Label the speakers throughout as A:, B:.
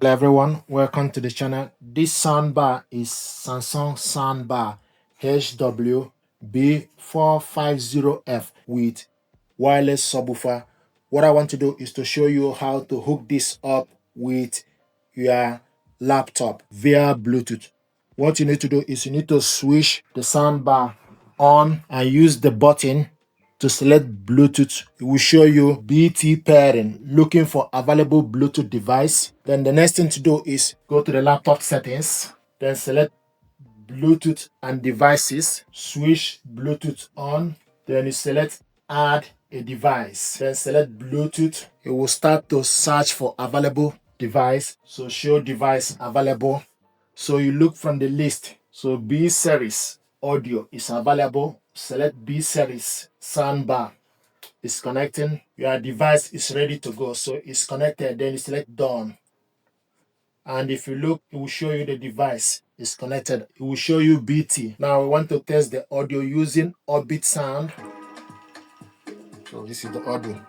A: Hello everyone, welcome to the channel. This soundbar is Samsung soundbar HW-B450F with wireless subwoofer. What I want to do is to show you how to hook this up with your laptop via Bluetooth. What you need to do is you need to switch the soundbar on and use the button to select Bluetooth. It will show you BT pairing, looking for available Bluetooth device. Then the next thing to do is go to the laptop settings, then select Bluetooth and devices, switch Bluetooth on, then you select add a device, then select Bluetooth. It will start to search for available device, so show device available. So you look from the list. So B series audio is available. Select B series soundbar. It's connecting. Your device is ready to go. So it's connected. Then you select done. And if you look, it will show you the device is connected. It will show you BT. Now we want to test the audio using Orbit sound. So this is the audio.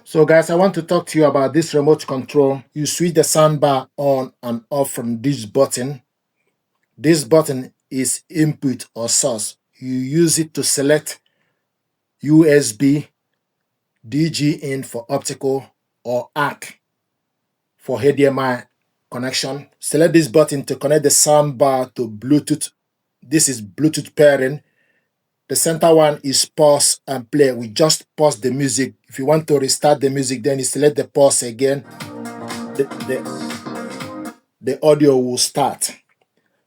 A: So guys, I want to talk to you about this remote control. You switch the soundbar on and off from this button. This button is input or source. You use it to select USB, DG in for optical, or ARC for HDMI connection. Select this button to connect the soundbar to Bluetooth. This is Bluetooth pairing. The center one is pause and play. We just pause the music. If you want to restart the music, then you select the pause again. The audio will start.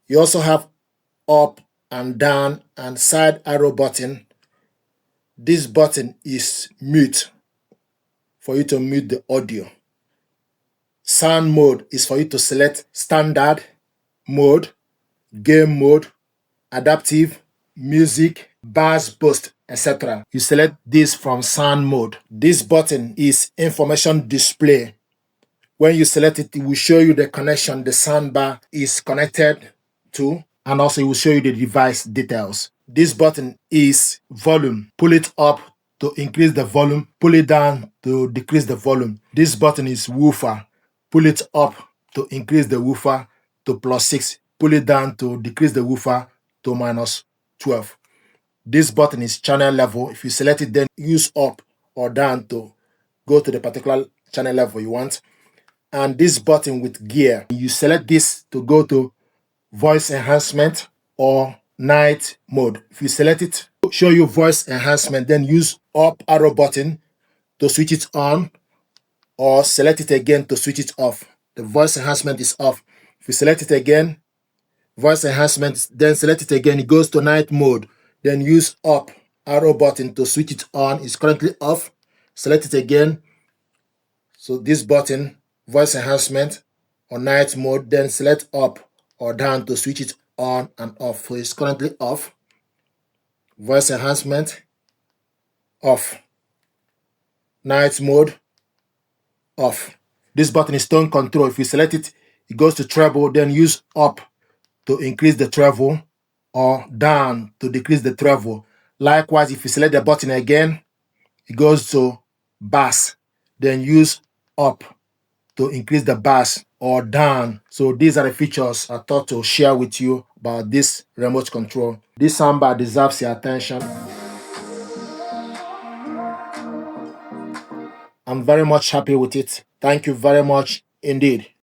A: You also have up and down and side arrow button. This button is mute for you to mute the audio. Sound mode is for you to select standard mode, game mode, adaptive, music, bass boost, etc. You select this from sound mode. This button is information display. When you select it, it will show you the connection the soundbar is connected to, and also it will show you the device details. This button is volume. Pull it up to increase the volume, pull it down to decrease the volume. This button is woofer. Pull it up to increase the woofer to +6. Pull it down to decrease the woofer to -12. This button is channel level. If you select it, then use up or down to go to the particular channel level you want. And this button with gear, you select this to go to voice enhancement or night mode. If you select it, show you voice enhancement, then use up arrow button to switch it on, or select it again to switch it off. The voice enhancement is off. If you select it again, voice enhancement, then select it again, it goes to night mode. Then use up arrow button to switch it on. It's currently off. Select it again. So this button, voice enhancement or night mode, then select up or down to switch it on and off. So it's currently off. Voice enhancement, off. Night mode, off. This button is tone control. If you select it, it goes to treble, then use up to increase the treble or down to decrease the treble. Likewise, if you select the button again, it goes to bass, then use up to increase the bass or down. So these are the features I thought to share with you about this remote control. This soundbar deserves your attention. I'm very much happy with it. Thank you very much indeed.